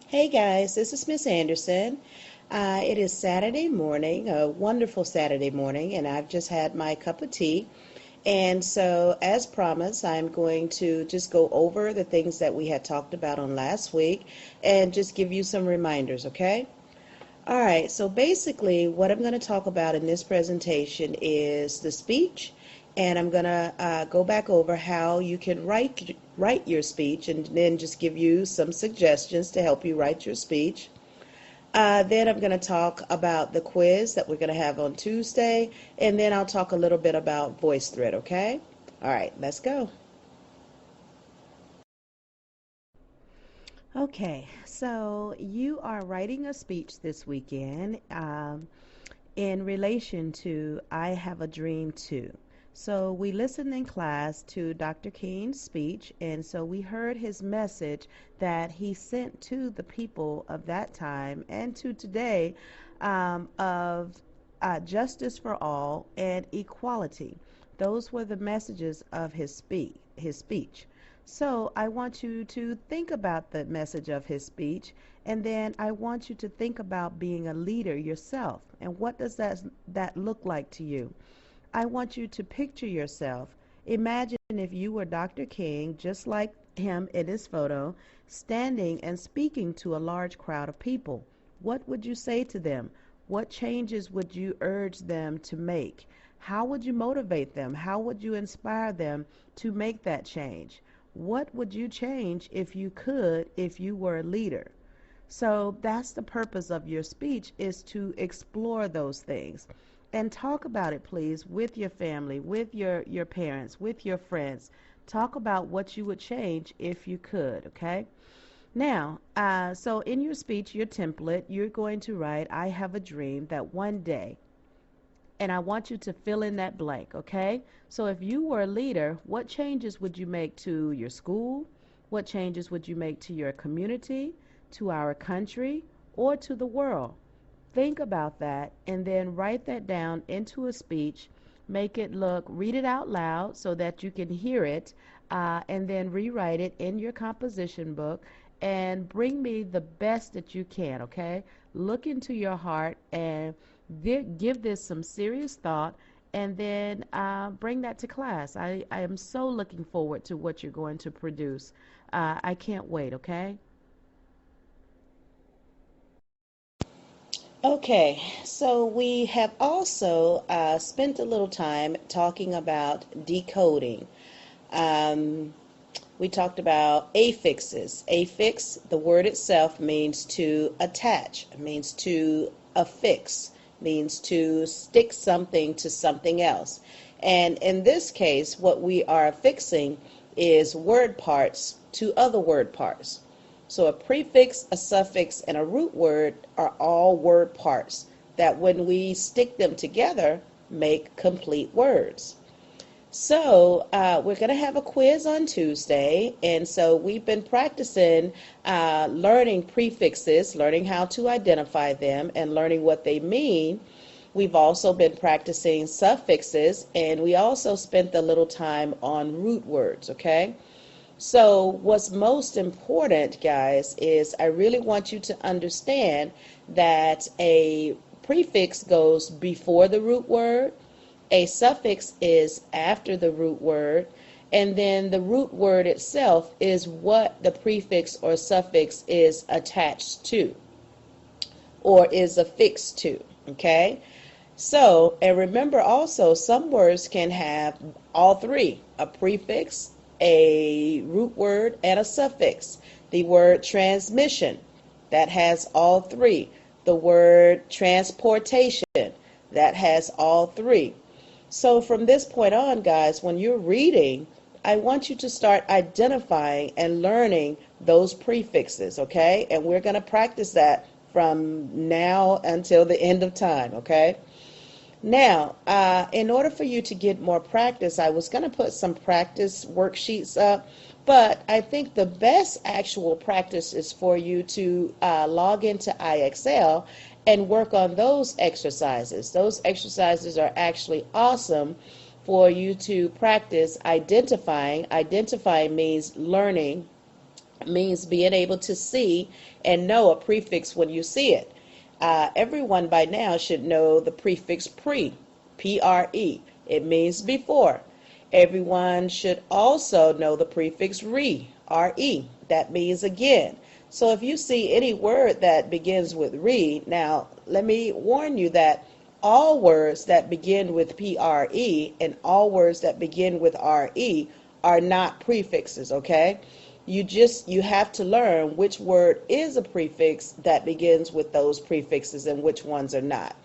Hey guys, this is Miss Anderson. It is Saturday morning, a wonderful Saturday morning, and I've just had my cup of tea. And so, as promised, I'm going to just go over the things that we had talked about on last week and just give you some reminders, okay? All right, so basically, what I'm going to talk about in this presentation is the speech, and I'm going to go back over how you can write your speech, and then just give you some suggestions to help you write your speech. Then I'm going to talk about the quiz that we're going to have on Tuesday, and then I'll talk a little bit about Voicethread, okay? All right, let's go. Okay, so you are writing a speech this weekend in relation to I Have a Dream Too. So we listened in class to Dr. King's speech, and so we heard his message that he sent to the people of that time and to today of justice for all and equality. Those were the messages of his speech. So I want you to think about the message of his speech, and then I want you to think about being a leader yourself. And what does that look like to you? I want you to picture yourself. Imagine if you were Dr. King, just like him in his photo, standing and speaking to a large crowd of people. What would you say to them? What changes would you urge them to make? How would you motivate them? How would you inspire them to make that change? What would you change if you could, if you were a leader? So that's the purpose of your speech, is to explore those things. And talk about it, please, with your family, with your parents, with your friends. Talk about what you would change if you could, okay? Now, so in your speech, your template, you're going to write, I have a dream that one day, and I want you to fill in that blank, okay? So if you were a leader, what changes would you make to your school? What changes would you make to your community, to our country, or to the world? Think about that and then write that down into a speech. Make it read it out loud so that you can hear it, and then rewrite it in your composition book and bring me the best that you can, okay? Look into your heart and give this some serious thought, and then bring that to class. I am so looking forward to what you're going to produce. I can't wait, okay? Okay, so we have also spent a little time talking about decoding. Um, we talked about affixes. Affix, the word itself, means to attach, means to affix, means to stick something to something else. And in this case, what we are affixing is word parts to other word parts. So a prefix, a suffix, and a root word are all word parts that when we stick them together make complete words. So we're going to have a quiz on Tuesday, and so we've been practicing learning prefixes, learning how to identify them, and learning what they mean. We've also been practicing suffixes, and we also spent a little time on root words, okay? So what's most important, guys, is I really want you to understand that a prefix goes before the root word, a suffix is after the root word, and then the root word itself is what the prefix or suffix is attached to or is affixed to, okay? So, and remember also, some words can have all three, a prefix, a root word, and a suffix. The word transmission, that has all three. The word transportation, that has all three. So from this point on, guys, when you're reading, I want you to start identifying and learning those prefixes, okay? And we're going to practice that from now until the end of time, okay? Now, in order for you to get more practice, I was going to put some practice worksheets up, but I think the best actual practice is for you to log into IXL and work on those exercises. Those exercises are actually awesome for you to practice identifying. Identifying means learning means being able to see and know a prefix when you see it. Everyone by now should know the prefix pre. It means before. Everyone should also know the prefix re. That means again. So if you see any word that begins with re, now let me warn you that all words that begin with pre and all words that begin with re are not prefixes, okay? You have to learn which word is a prefix that begins with those prefixes and which ones are not.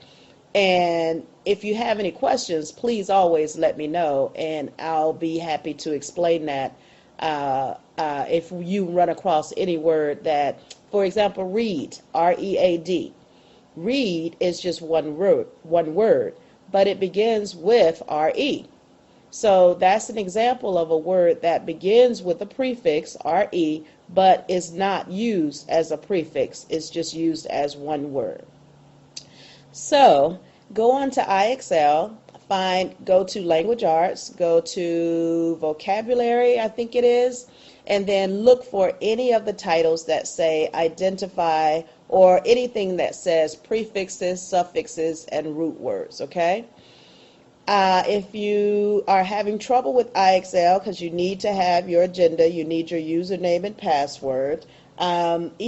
And if you have any questions, please always let me know, and I'll be happy to explain that if you run across any word that, for example, read, R-E-A-D. Read is just one word, but it begins with R-E. So that's an example of a word that begins with a prefix, re, but is not used as a prefix. It's just used as one word. So go on to IXL, go to Language Arts, go to Vocabulary, I think it is, and then look for any of the titles that say identify or anything that says prefixes, suffixes, and root words, okay? If you are having trouble with IXL because you need to have your agenda, you need your username and password, text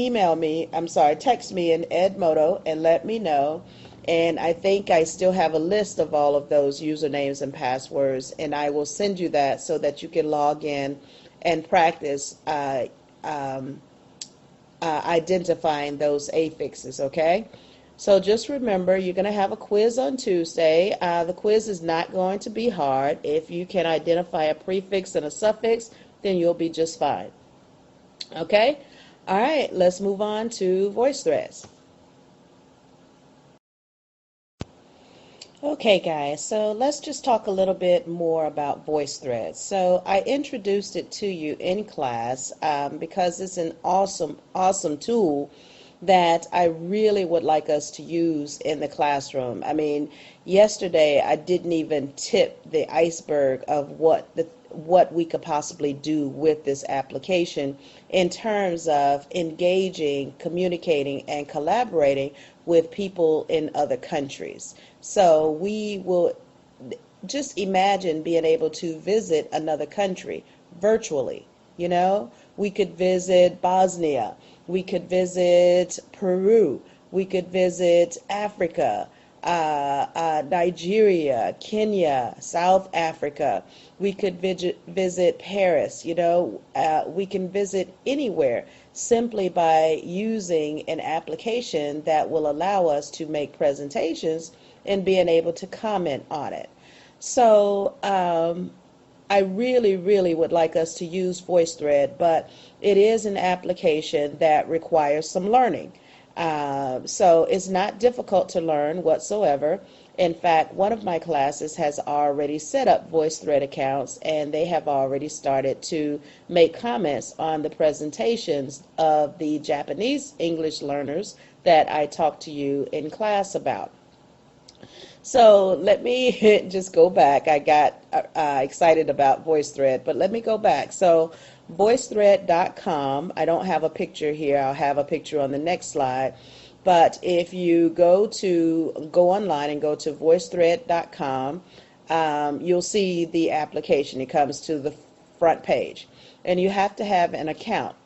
me in Edmodo and let me know. And I think I still have a list of all of those usernames and passwords, and I will send you that so that you can log in and practice identifying those affixes, okay? So just remember, you're going to have a quiz on Tuesday. The quiz is not going to be hard. If you can identify a prefix and a suffix, then you'll be just fine. Okay? All right, let's move on to VoiceThreads. Okay, guys, so let's just talk a little bit more about VoiceThread. So I introduced it to you in class because it's an awesome tool that I really would like us to use in the classroom. I mean, yesterday I didn't even tip the iceberg of what we could possibly do with this application in terms of engaging, communicating, and collaborating with people in other countries. So we will just imagine being able to visit another country virtually. You know, we could visit Bosnia, we could visit Peru, we could visit Africa, Nigeria, Kenya, South Africa. We could visit Paris. You know, we can visit anywhere simply by using an application that will allow us to make presentations and being able to comment on it. So I really would like us to use VoiceThread, but it is an application that requires some learning. So it's not difficult to learn whatsoever. In fact, one of my classes has already set up VoiceThread accounts, and they have already started to make comments on the presentations of the Japanese English learners that I talked to you in class about. So let me just go back. I got excited about VoiceThread, but let me go back. So voicethread.com, I don't have a picture here. I'll have a picture on the next slide. But if you go online and go to voicethread.com, you'll see the application. It comes to the front page. And you have to have an account.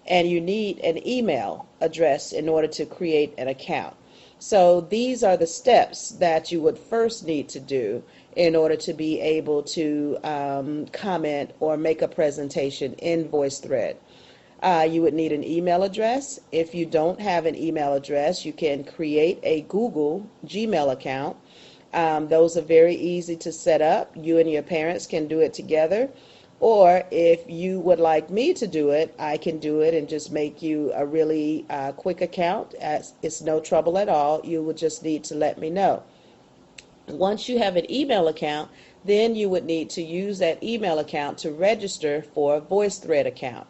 And you need an email address in order to create an account. So these are the steps that you would first need to do in order to be able to comment or make a presentation in VoiceThread. You would need an email address. If you don't have an email address, you can create a Google Gmail account. Those are very easy to set up. You and your parents can do it together. Or if you would like me to do it, I can do it and just make you a really quick account. It's no trouble at all. You would just need to let me know. Once you have an email account, then you would need to use that email account to register for a VoiceThread account.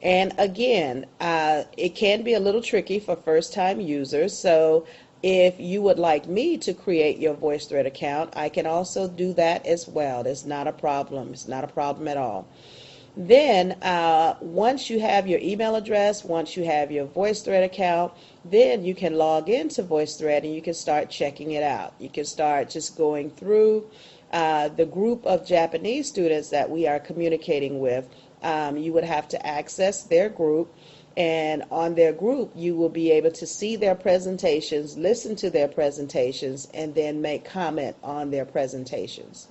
And again, it can be a little tricky for first-time users. So if you would like me to create your VoiceThread account, I can also do that as well. It's not a problem. It's not a problem at all. Then once you have your email address, once you have your VoiceThread account, then you can log into VoiceThread and you can start checking it out. You can start just going through the group of Japanese students that we are communicating with. You would have to access their group, and on their group you will be able to see their presentations, listen to their presentations, and then make comment on their presentations.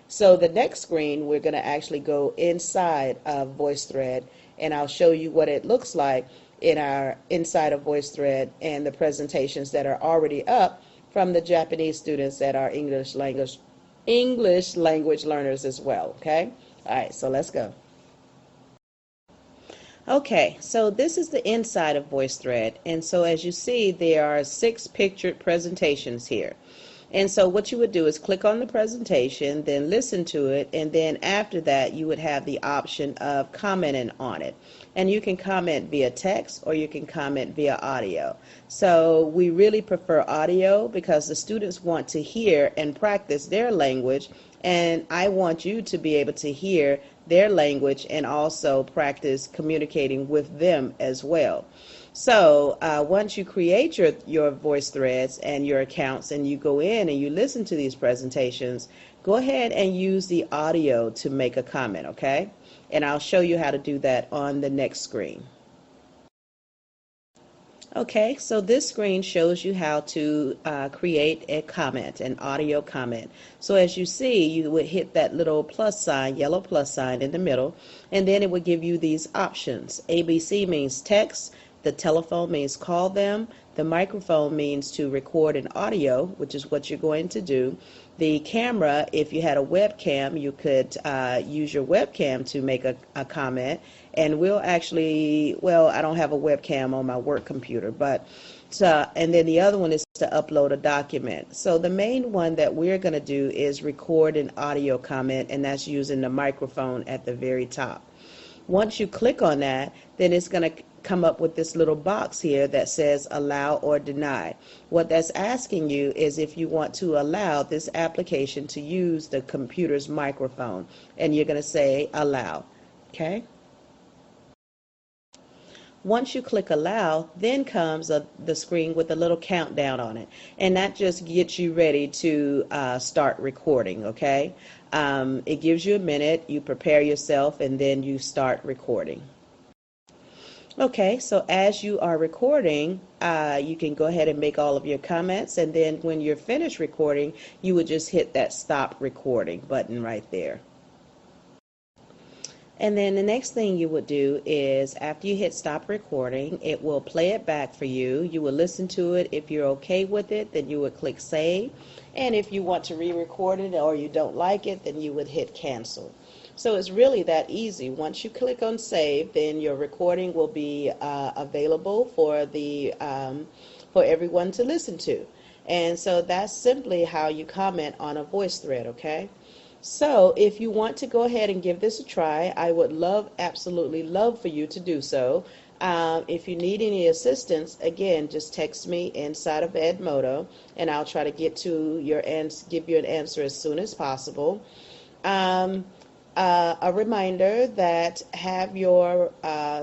So the next screen, we're going to actually go inside of VoiceThread, and I'll show you what it looks like in our inside of VoiceThread and the presentations that are already up from the Japanese students that are English language learners as well. Okay? All right, so let's go. Okay, so this is the inside of VoiceThread, and so as you see, there are 6 pictured presentations here. And so what you would do is click on the presentation, then listen to it, and then after that you would have the option of commenting on it. And you can comment via text or you can comment via audio. So we really prefer audio because the students want to hear and practice their language, and I want you to be able to hear their language and also practice communicating with them as well. So once you create your voice threads and your accounts and you go in and you listen to these presentations, go ahead and use the audio to make a comment, okay? And I'll show you how to do that on the next screen. Okay, so this screen shows you how to create a comment, an audio comment. So as you see, you would hit that little plus sign, yellow plus sign in the middle, and then it would give you these options. ABC means text, the telephone means call them, the microphone means to record an audio, which is what you're going to do. The camera, if you had a webcam, you could use your webcam to make a comment. And we'll actually, well, I don't have a webcam on my work computer, but and then the other one is to upload a document. So the main one that we're going to do is record an audio comment, and that's using the microphone at the very top. Once you click on that, then it's going to come up with this little box here that says allow or deny. What that's asking you is if you want to allow this application to use the computer's microphone, and you're going to say allow. Okay? Once you click allow, then comes the screen with a little countdown on it, and that just gets you ready to start recording. Okay, it gives you a minute, you prepare yourself, and then you start recording. Okay, so as you are recording, you can go ahead and make all of your comments, and then when you're finished recording, you would just hit that stop recording button right there. And then the next thing you would do is after you hit stop recording, it will play it back for you. You will listen to it. If you're okay with it, then you would click save. And if you want to re-record it or you don't like it, then you would hit cancel. So it's really that easy. Once you click on save, then your recording will be available for for everyone to listen to. And so that's simply how you comment on a voice thread, okay? So if you want to go ahead and give this a try, I would absolutely love for you to do so. If you need any assistance, again, just text me inside of Edmodo, and I'll try to get to give you an answer as soon as possible. A reminder that have your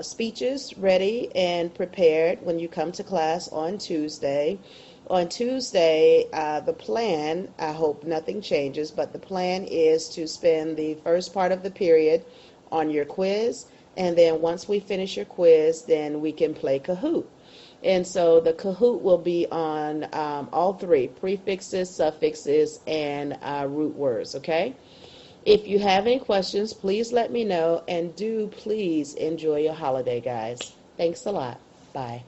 speeches ready and prepared when you come to class on Tuesday. On Tuesday, the plan, I hope nothing changes, but the plan is to spend the first part of the period on your quiz, and then once we finish your quiz, then we can play Kahoot. And so the Kahoot will be on all 3, prefixes, suffixes, and root words, okay? If you have any questions, please let me know, and do please enjoy your holiday, guys. Thanks a lot. Bye.